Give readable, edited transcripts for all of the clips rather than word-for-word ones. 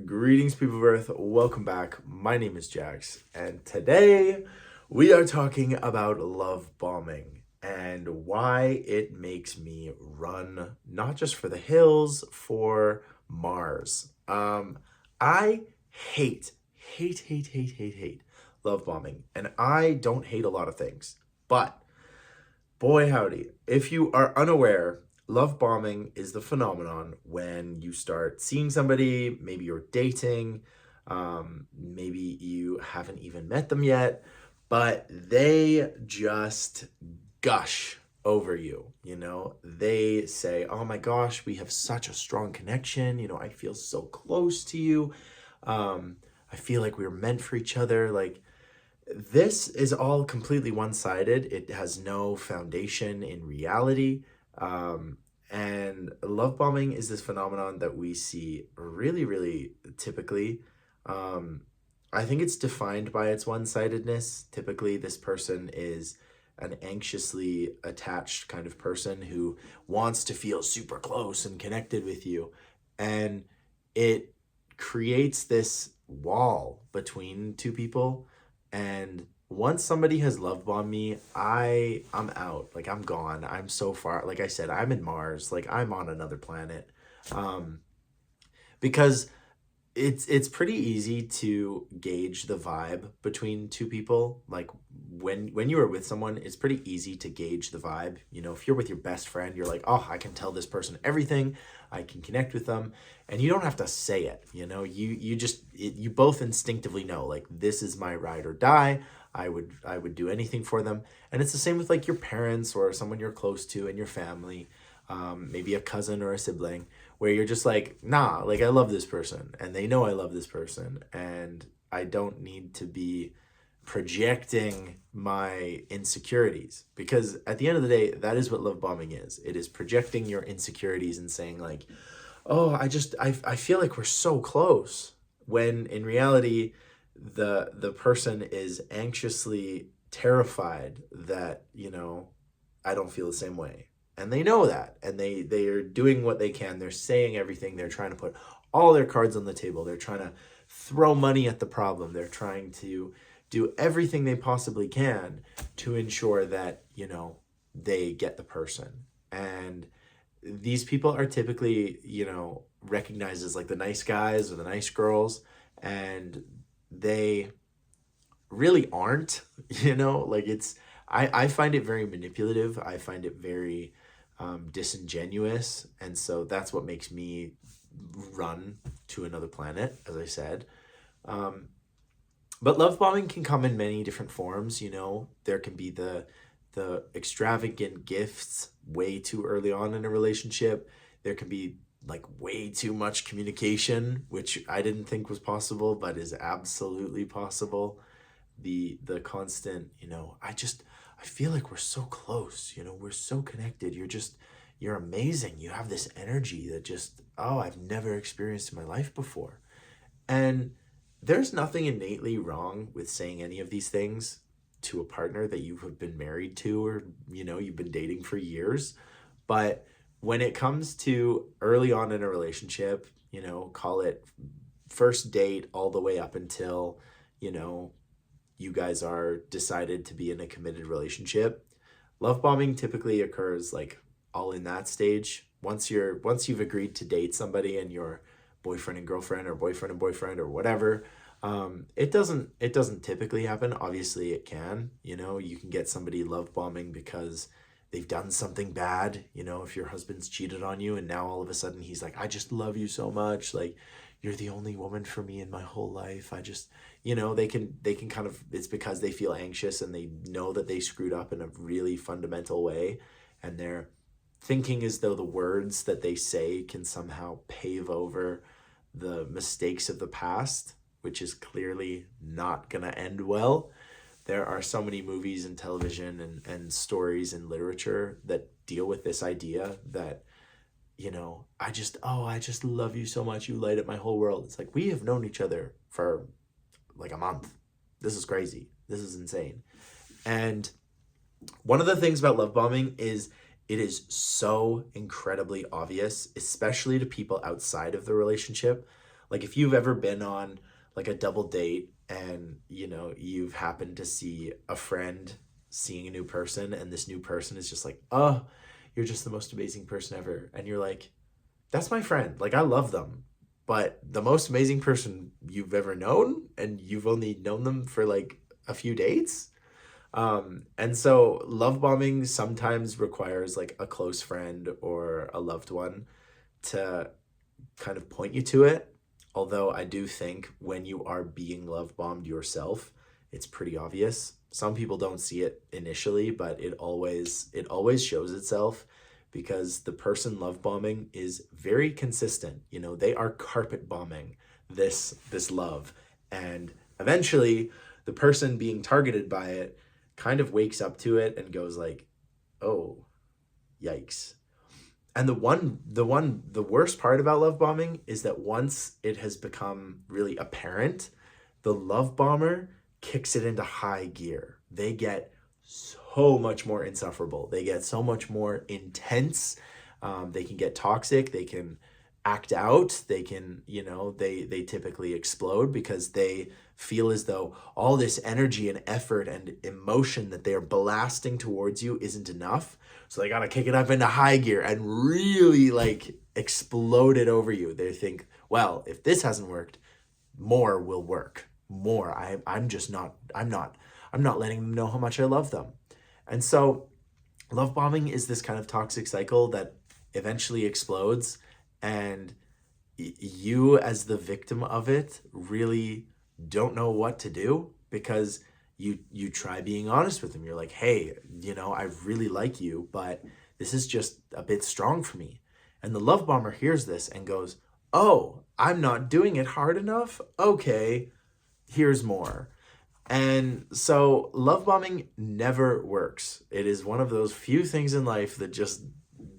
Greetings, people of Earth. Welcome back. My name is Jax, and today we are talking about love bombing and why it makes me run not just for the hills, for Mars. I hate, hate love bombing, and I don't hate a lot of things, but boy, howdy. If you are unaware, love bombing is the phenomenon when you start seeing somebody, maybe you're dating, maybe you haven't even met them yet, but they just gush over you. They say, oh my gosh, we have such a strong connection. I feel so close to you. I feel like we were meant for each other. Like, this is all completely one-sided. It has no foundation in reality. And love bombing is this phenomenon that we see really, really typically. I think it's defined by its one-sidedness. Typically, this person is an anxiously attached kind of person who wants to feel super close and connected with you. And it creates this wall between two people. And once somebody has love bombed me, I'm out. Like, I'm gone. I'm so far. Like I said, I'm in Mars. Like, I'm on another planet. Um, because it's pretty easy to gauge the vibe between two people. Like, when you are with someone, it's pretty easy to gauge the vibe. If you're with your best friend, you're like, oh, I can tell this person everything. I can connect with them, and you don't have to say it. You both instinctively know, like, this is my ride or die. I would do anything for them. And it's the same with, like, your parents or someone you're close to in your family, maybe a cousin or a sibling, where you're just like, nah, like, I love this person, and they know I love this person, and I don't need to be projecting my insecurities, because at the end of the day, that is what love bombing is. It is projecting your insecurities and saying, like, oh, I feel like we're so close, when in reality the person is anxiously terrified that I don't feel the same way. And they know that, and they are doing what they can. They're saying everything. They're trying to put all their cards on the table. They're trying to throw money at the problem. They're trying to do everything they possibly can to ensure that they get the person. And these people are typically recognized as, like, the nice guys or the nice girls, and they really aren't. Like, I find it very manipulative. I find it very disingenuous, and so that's what makes me run to another planet, as I said. But love bombing can come in many different forms. There can be the extravagant gifts way too early on in a relationship. There can be, like, way too much communication, which I didn't think was possible, but is absolutely possible. The constant, I feel like we're so close, we're so connected. You're amazing. You have this energy that just, oh, I've never experienced in my life before. And there's nothing innately wrong with saying any of these things to a partner that you have been married to, or you've been dating for years. But when it comes to early on in a relationship, call it first date all the way up until you guys are decided to be in a committed relationship, love bombing typically occurs, like, all in that stage. Once you've agreed to date somebody and you're boyfriend and girlfriend, or boyfriend and boyfriend, or whatever, it doesn't typically happen. Obviously it can. You can get somebody love bombing because they've done something bad. If your husband's cheated on you, and now all of a sudden he's like, I just love you so much, like, you're the only woman for me in my whole life. I just, they can kind of, it's because they feel anxious and they know that they screwed up in a really fundamental way, and they're thinking as though the words that they say can somehow pave over the mistakes of the past, which is clearly not going to end well. There are so many movies and television and stories and literature that deal with this idea that, I just love you so much. You light up my whole world. It's like, we have known each other for, like, a month. This is crazy. This is insane. And one of the things about love bombing is it is so incredibly obvious, especially to people outside of the relationship. Like if you've ever been on like a double date and, you know, you've happened to see a friend seeing a new person and this new person is just like, oh, you're just the most amazing person ever. And you're like, that's my friend. Like I love them. But the most amazing person you've ever known and you've only known them for like a few dates. And so love bombing sometimes requires like a close friend or a loved one to kind of point you to it. Although I do think when you are being love bombed yourself, it's pretty obvious. Some people don't see it initially, but it always shows itself because the person love bombing is very consistent. You know, they are carpet bombing this love. And eventually the person being targeted by it kind of wakes up to it and goes like, "Oh, yikes." And the worst part about love bombing is that once it has become really apparent, the love bomber kicks it into high gear. They get so much more insufferable. They get so much more intense. They can get toxic. They can act out. They can, you know, they typically explode because they feel as though all this energy and effort and emotion that they are blasting towards you isn't enough. So they got to kick it up into high gear and really like explode it over you. They think, well, if this hasn't worked, more will work. More. I'm not letting them know how much I love them. And so love bombing is this kind of toxic cycle that eventually explodes, and you as the victim of it really don't know what to do because you try being honest with them. You're like, hey, you know, I really like you, but this is just a bit strong for me. And the love bomber hears this and goes, oh, I'm not doing it hard enough? Okay, here's more. And so love bombing never works. It is one of those few things in life that just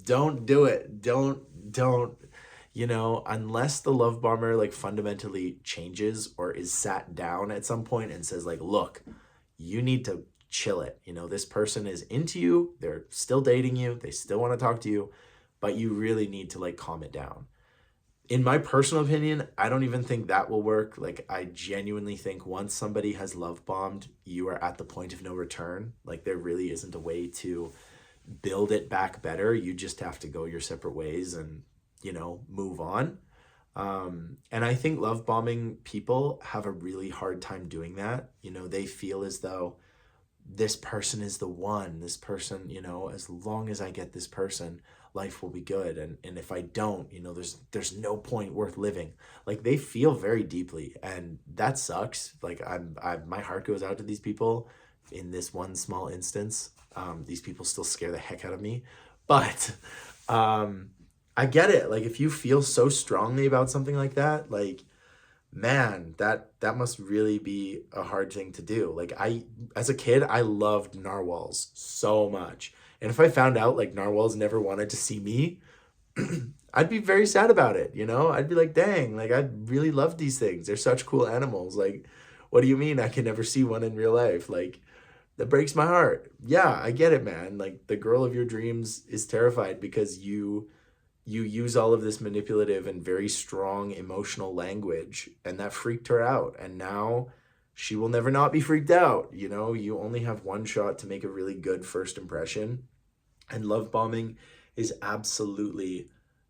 don't do it. Don't, you know, unless the love bomber like fundamentally changes or is sat down at some point and says like, look, you need to chill it. You know, this person is into you. They're still dating you. They still want to talk to you, but you really need to like calm it down. In my personal opinion, I don't even think that will work. Like, I genuinely think once somebody has love bombed, you are at the point of no return. Like, there really isn't a way to build it back better. You just have to go your separate ways and, you know, move on. And I think love bombing people have a really hard time doing that. You know, they feel as though this person is the one. This person, you know, as long as I get this person, life will be good. And if I don't, you know, there's no point worth living. Like, they feel very deeply, and that sucks. Like, my heart goes out to these people in this one small instance. These people still scare the heck out of me, but I get it. Like, if you feel so strongly about something like that, like, man, that must really be a hard thing to do. Like, as a kid, I loved narwhals so much. And if I found out like narwhals never wanted to see me, I'd be very sad about it, you know? I'd be like, dang, like I really love these things. They're such cool animals. Like, what do you mean I can never see one in real life? Like, that breaks my heart. Yeah, I get it, man. Like, the girl of your dreams is terrified because you use all of this manipulative and very strong emotional language, and that freaked her out. And now she will never not be freaked out. You know, you only have one shot to make a really good first impression. And love bombing is absolutely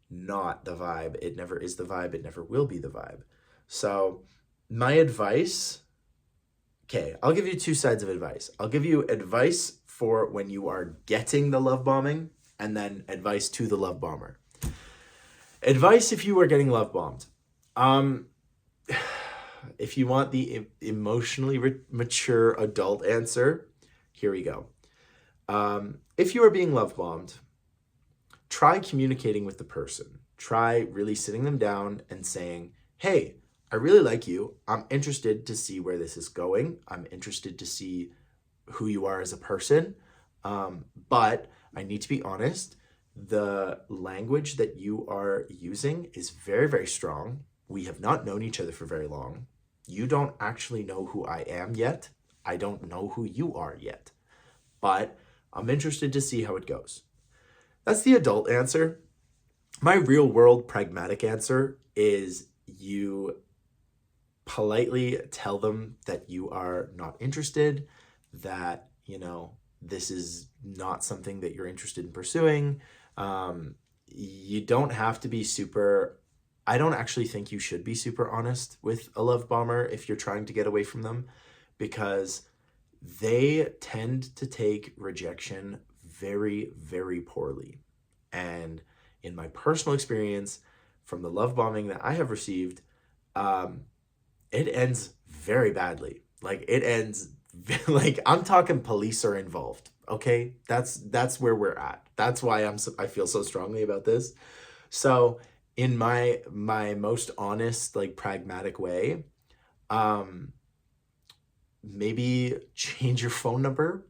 not the vibe. It never is the vibe. It never will be the vibe. So my advice, okay, I'll give you two sides of advice. I'll give you advice for when you are getting the love bombing, and then advice to the love bomber. Advice if you are getting love bombed. If you want the emotionally mature adult answer, here we go. If you are being love bombed, try communicating with the person. Try really sitting them down and saying, hey, I really like you. I'm interested to see where this is going. I'm interested to see who you are as a person. But I need to be honest. The language that you are using is very, very strong. We have not known each other for very long. You don't actually know who I am yet. I don't know who you are yet. But I'm interested to see how it goes. That's the adult answer. My real world pragmatic answer is you politely tell them that you are not interested, that, this is not something that you're interested in pursuing. You don't have to be super, I don't actually think you should be super honest with a love bomber if you're trying to get away from them, because they tend to take rejection very, very poorly. And in my personal experience from the love bombing that I have received, um, it ends very badly. Like it ends like I'm talking police are involved. Okay, that's where we're at. That's why I feel so strongly about this. So in my most honest, like pragmatic way, um, maybe change your phone number.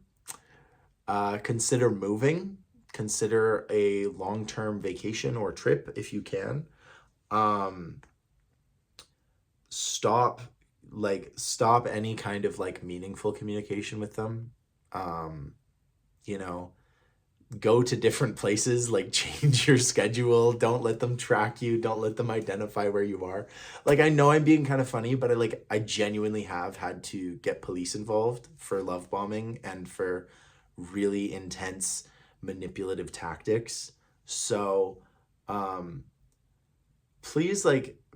Consider moving. Consider a long-term vacation or trip if you can. Um, stop stop any kind of like meaningful communication with them. Um, you know, go to different places, like change your schedule. Don't let them track you. Don't let them identify where you are. Like I know I'm being kind of funny, but I genuinely have had to get police involved for love bombing and for really intense manipulative tactics. So, um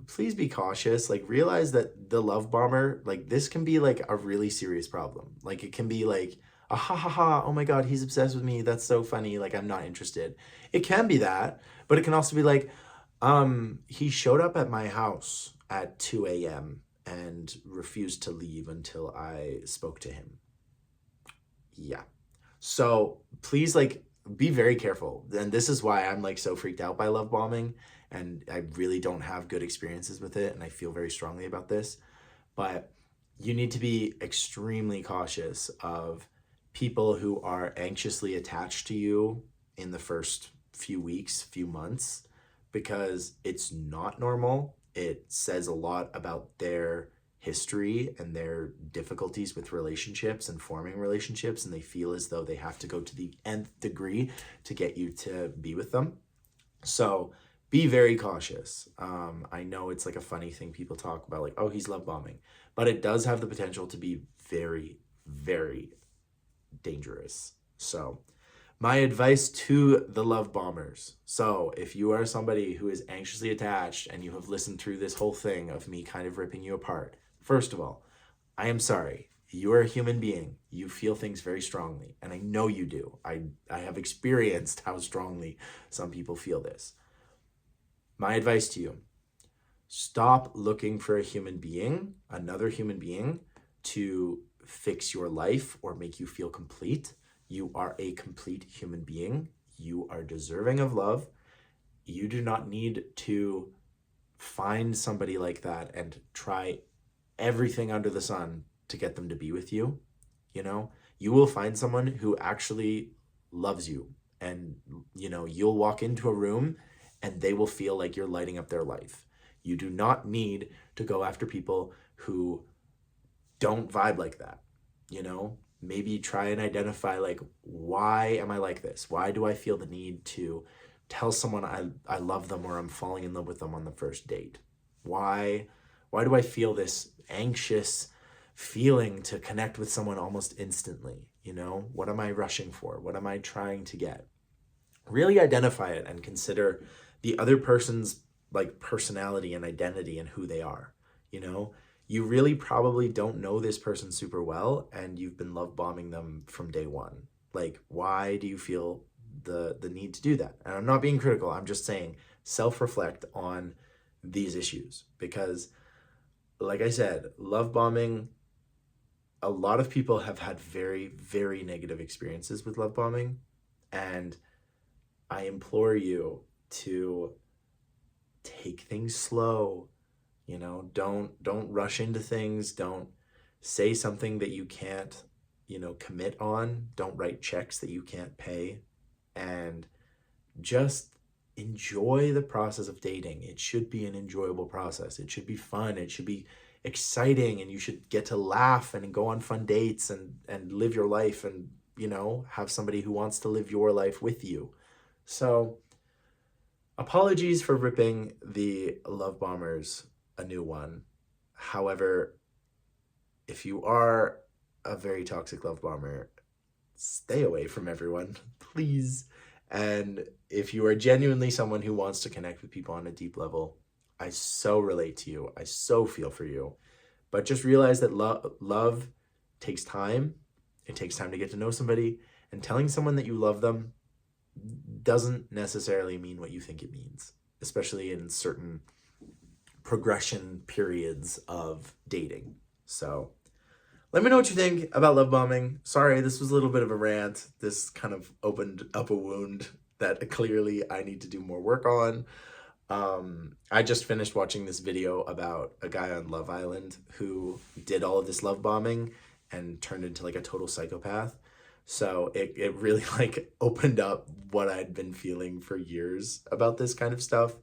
please be cautious. Like realize that the love bomber, like this can be like a really serious problem. Like it can be like a ha ha ha, oh my god, he's obsessed with me, that's so funny, like I'm not interested. It can be that, but it can also be like he showed up at my house at 2 a.m. and refused to leave until I spoke to him. Yeah. So please, like, be very careful. And this is why I'm like so freaked out by love bombing, and I really don't have good experiences with it, and I feel very strongly about this. But you need to be extremely cautious of people who are anxiously attached to you in the first few weeks, few months, because it's not normal. It says a lot about their history and their difficulties with relationships and forming relationships, and they feel as though they have to go to the nth degree to get you to be with them. So be very cautious. I know it's like a funny thing people talk about, like, oh, he's love bombing, but it does have the potential to be very, very dangerous. So my advice to the love bombers. So if you are somebody who is anxiously attached and you have listened through this whole thing of me kind of ripping you apart, first of all, I am sorry. You are a human being. You feel things very strongly, and I know you do. I have experienced how strongly some people feel this. My advice to you, stop looking for a human being, another human being, to fix your life or make you feel complete. You are a complete human being. You are deserving of love. You do not need to find somebody like that and try everything under the sun to get them to be with you. You will find someone who actually loves you, and you'll walk into a room and they will feel like you're lighting up their life. You do not need to go after people who don't vibe like that. Maybe try and identify, like, why am I like this? Why do I feel the need to tell someone I love them or I'm falling in love with them on the first date? Why do I feel this anxious feeling to connect with someone almost instantly? What am I rushing for? What am I trying to get? Really identify it and consider the other person's like personality and identity and who they are. You really probably don't know this person super well, and you've been love bombing them from day one. Like, why do you feel the need to do that? And I'm not being critical. I'm just saying self-reflect on these issues, because like I said, love bombing, a lot of people have had very, very negative experiences with love bombing, and I implore you to take things slow. Don't rush into things. Don't say something that you can't, commit on. Don't write checks that you can't pay. And just enjoy the process of dating. It should be an enjoyable process. It should be fun. It should be exciting, and you should get to laugh and go on fun dates and live your life, and have somebody who wants to live your life with you. So apologies for ripping the love bombers a new one. However, if you are a very toxic love bomber, stay away from everyone, please. And if you are genuinely someone who wants to connect with people on a deep level, I so relate to you. I so feel for you. But just realize that love takes time. It takes time to get to know somebody. And telling someone that you love them doesn't necessarily mean what you think it means, especially in certain progression periods of dating. So let me know what you think about love bombing. Sorry, this was a little bit of a rant. This kind of opened up a wound that clearly I need to do more work on. I just finished watching this video about a guy on Love Island who did all of this love bombing and turned into like a total psychopath. So it really like opened up what I'd been feeling for years about this kind of stuff.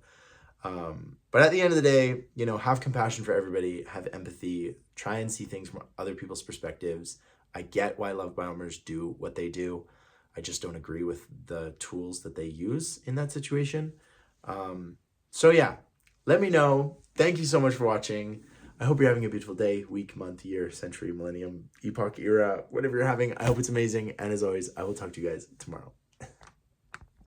But at the end of the day, you know, have compassion for everybody, have empathy, try and see things from other people's perspectives. I get why love bombers do what they do. I just don't agree with the tools that they use in that situation. So yeah, let me know. Thank you so much for watching. I hope you're having a beautiful day, week, month, year, century, millennium, epoch, era, whatever you're having. I hope it's amazing. And as always, I will talk to you guys tomorrow.